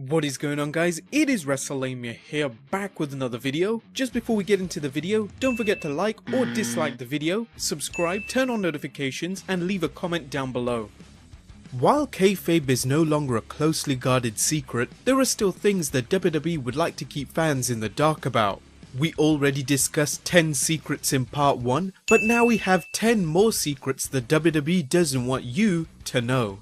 What is going on, guys? It is WrestleMania here, back with another video. Just before we get into the video, don't forget to like or dislike the video, subscribe, turn on notifications, and leave a comment down below. While kayfabe is no longer a closely guarded secret, there are still things that WWE would like to keep fans in the dark about. We already discussed 10 secrets in part 1, but now we have 10 more secrets the WWE doesn't want you to know.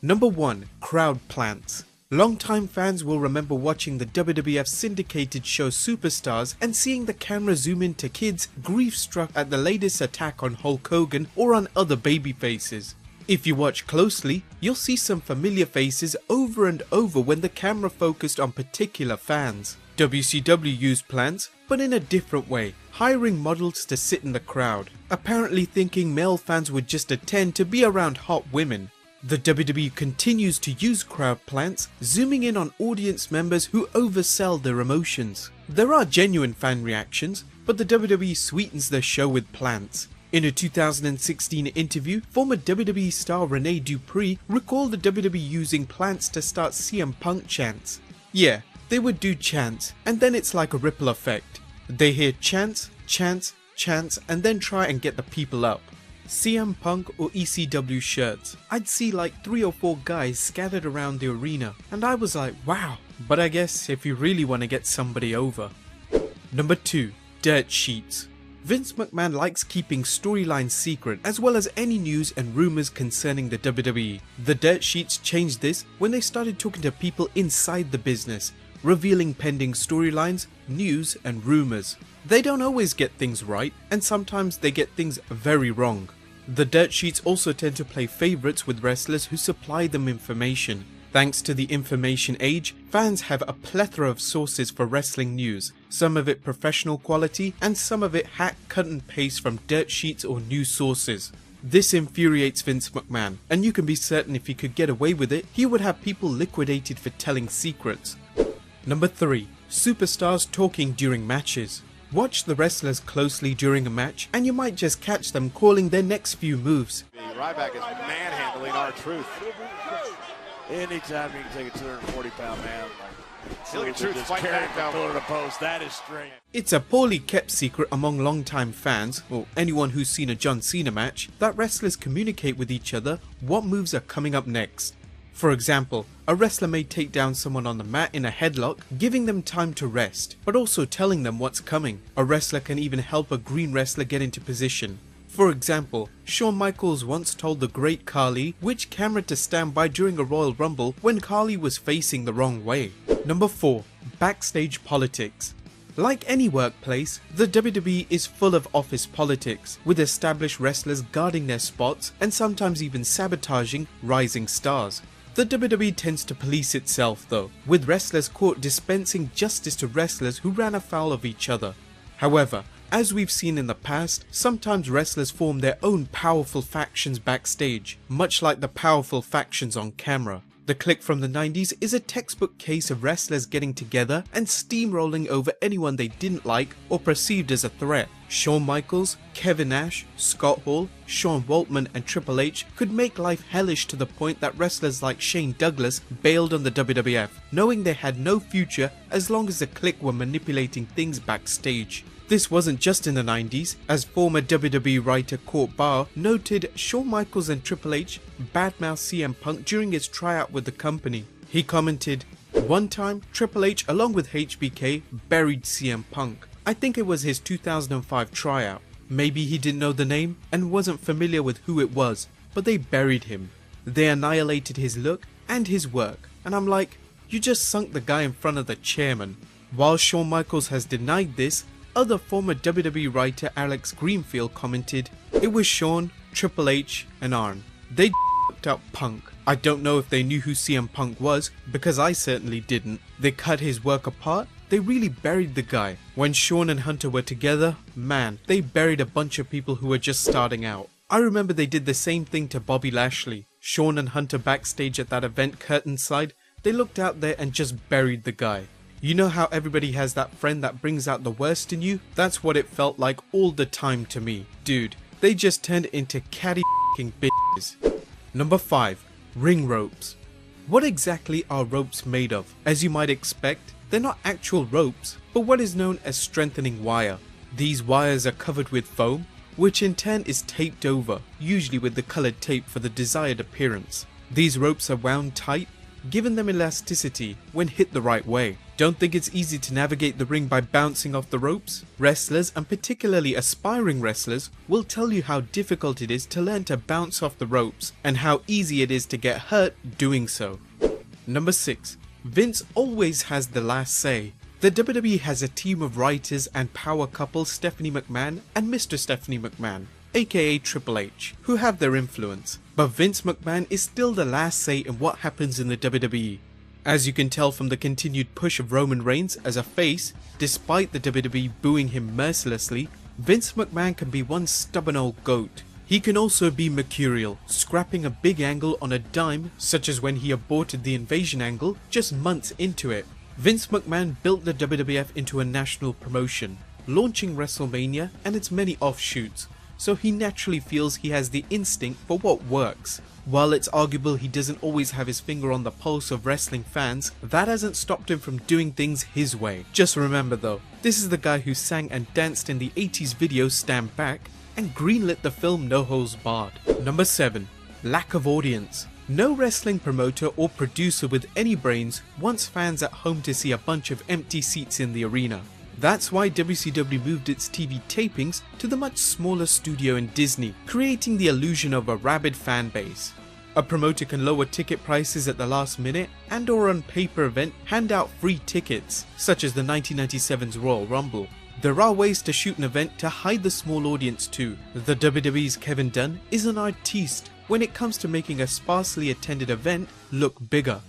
Number 1. Crowd plants. Longtime fans will remember watching the WWF syndicated show Superstars and seeing the camera zoom into kids grief-struck at the latest attack on Hulk Hogan or on other babyfaces. If you watch closely, you'll see some familiar faces over and over when the camera focused on particular fans. WCW used plants, but in a different way, hiring models to sit in the crowd, apparently thinking male fans would just attend to be around hot women. The WWE continues to use crowd plants, zooming in on audience members who oversell their emotions. There are genuine fan reactions, but the WWE sweetens their show with plants. In a 2016 interview, former WWE star Rene Dupree recalled the WWE using plants to start CM Punk chants. Yeah, they would do chants, and then it's like a ripple effect. They hear chants, chants, chants, and then try and get the people up. CM Punk or ECW shirts. I'd see like 3 or 4 guys scattered around the arena, and I was like, wow. But I guess if you really want to get somebody over. Number 2. Dirt sheets. Vince McMahon likes keeping storylines secret as well as any news and rumors concerning the WWE. The dirt sheets changed this when they started talking to people inside the business, revealing pending storylines, news and rumors. They don't always get things right, and sometimes they get things very wrong. The dirt sheets also tend to play favorites with wrestlers who supply them information. Thanks to the information age, fans have a plethora of sources for wrestling news, some of it professional quality and some of it hack, cut and paste from dirt sheets or news sources. This infuriates Vince McMahon, and you can be certain if he could get away with it, he would have people liquidated for telling secrets. Number 3. Superstars talking during matches. Watch the wrestlers closely during a match and you might just catch them calling their next few moves. Ryback is manhandling R-Truth. Anytime you can take a 240-pound man like Truth fighting back down pillar to post, that is strength. It's a poorly kept secret among longtime fans, or anyone who's seen a John Cena match, that wrestlers communicate with each other what moves are coming up next. For example, a wrestler may take down someone on the mat in a headlock, giving them time to rest, but also telling them what's coming. A wrestler can even help a green wrestler get into position. For example, Shawn Michaels once told the great Khali which camera to stand by during a Royal Rumble when Khali was facing the wrong way. Number 4. Backstage politics. Like any workplace, the WWE is full of office politics, with established wrestlers guarding their spots and sometimes even sabotaging rising stars. The WWE tends to police itself though, with wrestlers caught dispensing justice to wrestlers who ran afoul of each other. However, as we've seen in the past, sometimes wrestlers form their own powerful factions backstage, much like the powerful factions on camera. The Clique from the 90s is a textbook case of wrestlers getting together and steamrolling over anyone they didn't like or perceived as a threat. Shawn Michaels, Kevin Nash, Scott Hall, Sean Waltman and Triple H could make life hellish to the point that wrestlers like Shane Douglas bailed on the WWF, knowing they had no future as long as the Clique were manipulating things backstage. This wasn't just in the 90s, as former WWE writer Court Bauer noted Shawn Michaels and Triple H badmouthed CM Punk during his tryout with the company. He commented, "One time, Triple H along with HBK buried CM Punk. I think it was his 2005 tryout. Maybe he didn't know the name and wasn't familiar with who it was, but they buried him. They annihilated his look and his work, and I'm like, you just sunk the guy in front of the chairman." While Shawn Michaels has denied this, other former WWE writer Alex Greenfield commented, "It was Shawn, Triple H and Arn. They f***ed up Punk. I don't know if they knew who CM Punk was, because I certainly didn't. They cut his work apart. They really buried the guy. When Shawn and Hunter were together, man, they buried a bunch of people who were just starting out. I remember they did the same thing to Bobby Lashley. Shawn and Hunter backstage at that event curtainside, they looked out there and just buried the guy. You know how everybody has that friend that brings out the worst in you? That's what it felt like all the time to me. Dude, they just turned into catty f***ing bitches." Number 5. Ring ropes. What exactly are ropes made of? As you might expect, they're not actual ropes, but what is known as strengthening wire. These wires are covered with foam, which in turn is taped over, usually with the colored tape for the desired appearance. These ropes are wound tight, giving them elasticity when hit the right way. Don't think it's easy to navigate the ring by bouncing off the ropes? Wrestlers, and particularly aspiring wrestlers, will tell you how difficult it is to learn to bounce off the ropes and how easy it is to get hurt doing so. Number 6. Vince always has the last say. The WWE has a team of writers and power couple Stephanie McMahon and Mr. Stephanie McMahon, aka Triple H, who have their influence, but Vince McMahon is still the last say in what happens in the WWE. As you can tell from the continued push of Roman Reigns as a face, despite the WWE booing him mercilessly, Vince McMahon can be one stubborn old goat. He can also be mercurial, scrapping a big angle on a dime, such as when he aborted the invasion angle just months into it. Vince McMahon built the WWF into a national promotion, launching WrestleMania and its many offshoots, so he naturally feels he has the instinct for what works. While it's arguable he doesn't always have his finger on the pulse of wrestling fans, that hasn't stopped him from doing things his way. Just remember though, this is the guy who sang and danced in the 80s video Stand Back and greenlit the film No Holds Barred. Number 7. Lack of audience. No wrestling promoter or producer with any brains wants fans at home to see a bunch of empty seats in the arena. That's why WCW moved its TV tapings to the much smaller studio in Disney, creating the illusion of a rabid fan base. A promoter can lower ticket prices at the last minute and or on pay-per event hand out free tickets, such as the 1997's Royal Rumble. There are ways to shoot an event to hide the small audience too. The WWE's Kevin Dunn is an artiste when it comes to making a sparsely attended event look bigger.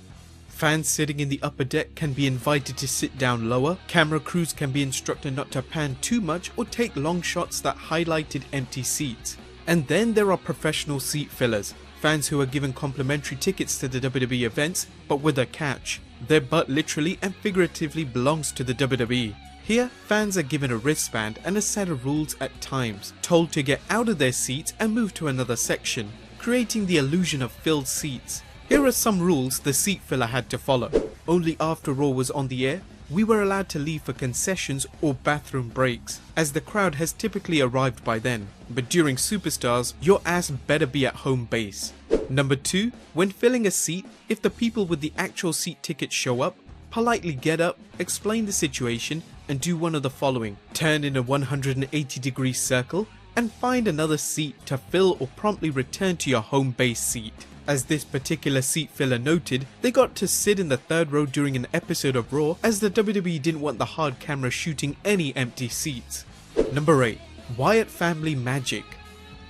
Fans sitting in the upper deck can be invited to sit down lower, camera crews can be instructed not to pan too much or take long shots that highlighted empty seats. And then there are professional seat fillers, fans who are given complimentary tickets to the WWE events, but with a catch. Their butt literally and figuratively belongs to the WWE. Here, fans are given a wristband and a set of rules at times, told to get out of their seats and move to another section, creating the illusion of filled seats. Here are some rules the seat filler had to follow. Only after Raw was on the air, we were allowed to leave for concessions or bathroom breaks, as the crowd has typically arrived by then. But during Superstars, your ass better be at home base. Number 2. When filling a seat, if the people with the actual seat tickets show up, politely get up, explain the situation, and do one of the following. Turn in a 180-degree circle, and find another seat to fill or promptly return to your home base seat. As this particular seat filler noted, they got to sit in the third row during an episode of Raw as the WWE didn't want the hard camera shooting any empty seats. Number 8. Wyatt family magic.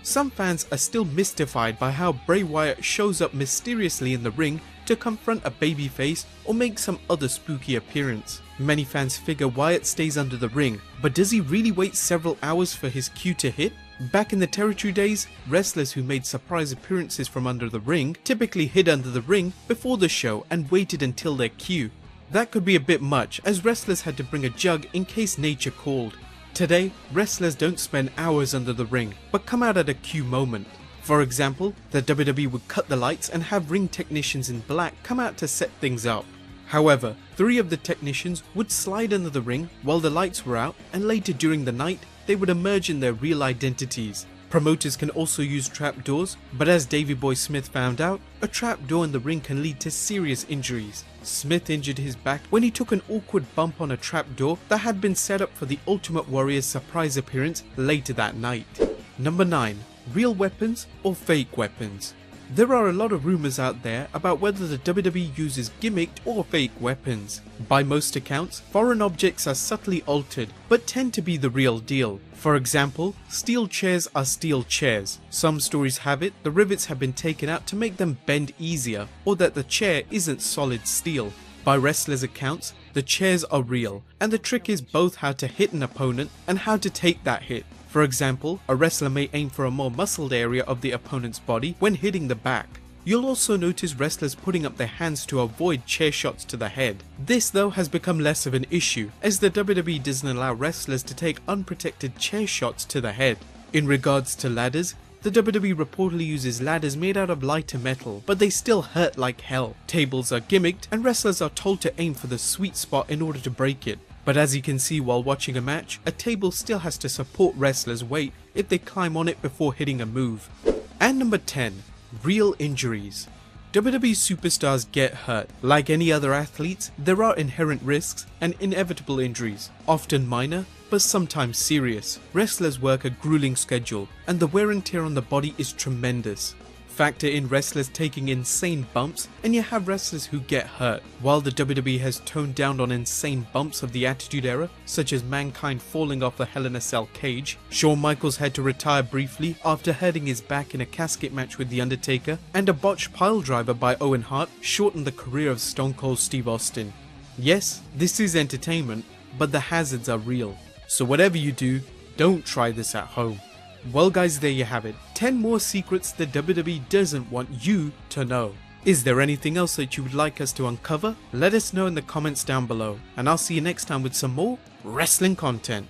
Some fans are still mystified by how Bray Wyatt shows up mysteriously in the ring to confront a babyface or make some other spooky appearance. Many fans figure Wyatt stays under the ring, but does he really wait several hours for his cue to hit? Back in the territory days, wrestlers who made surprise appearances from under the ring typically hid under the ring before the show and waited until their cue. That could be a bit much, as wrestlers had to bring a jug in case nature called. Today, wrestlers don't spend hours under the ring, but come out at a cue moment. For example, the WWE would cut the lights and have ring technicians in black come out to set things up. However, 3 of the technicians would slide under the ring while the lights were out, and later during the night, they would emerge in their real identities. Promoters can also use trapdoors, but as Davey Boy Smith found out, a trapdoor in the ring can lead to serious injuries. Smith injured his back when he took an awkward bump on a trapdoor that had been set up for the Ultimate Warrior's surprise appearance later that night. Number 9. Real weapons or fake weapons? There are a lot of rumors out there about whether the WWE uses gimmicked or fake weapons. By most accounts, foreign objects are subtly altered, but tend to be the real deal. For example, steel chairs are steel chairs. Some stories have it the rivets have been taken out to make them bend easier, or that the chair isn't solid steel. By wrestlers' accounts, the chairs are real, and the trick is both how to hit an opponent and how to take that hit. For example, a wrestler may aim for a more muscled area of the opponent's body when hitting the back. You'll also notice wrestlers putting up their hands to avoid chair shots to the head. This though has become less of an issue, as the WWE doesn't allow wrestlers to take unprotected chair shots to the head. In regards to ladders, The WWE reportedly uses ladders made out of lighter metal, but they still hurt like hell. Tables are gimmicked and wrestlers are told to aim for the sweet spot in order to break it. But as you can see while watching a match, a table still has to support wrestlers' weight if they climb on it before hitting a move. And number 10. Real injuries. WWE superstars get hurt. Like any other athletes, there are inherent risks and inevitable injuries, often minor, but sometimes serious. Wrestlers work a grueling schedule, and the wear and tear on the body is tremendous. Factor in wrestlers taking insane bumps, and you have wrestlers who get hurt. While the WWE has toned down on insane bumps of the Attitude Era, such as Mankind falling off the Hell in a Cell cage, Shawn Michaels had to retire briefly after hurting his back in a casket match with The Undertaker, and a botched piledriver by Owen Hart shortened the career of Stone Cold Steve Austin. Yes, this is entertainment, but the hazards are real. So whatever you do, don't try this at home. Well guys, there you have it. 10 more secrets the WWE doesn't want you to know. Is there anything else that you would like us to uncover? Let us know in the comments down below, and I'll see you next time with some more wrestling content.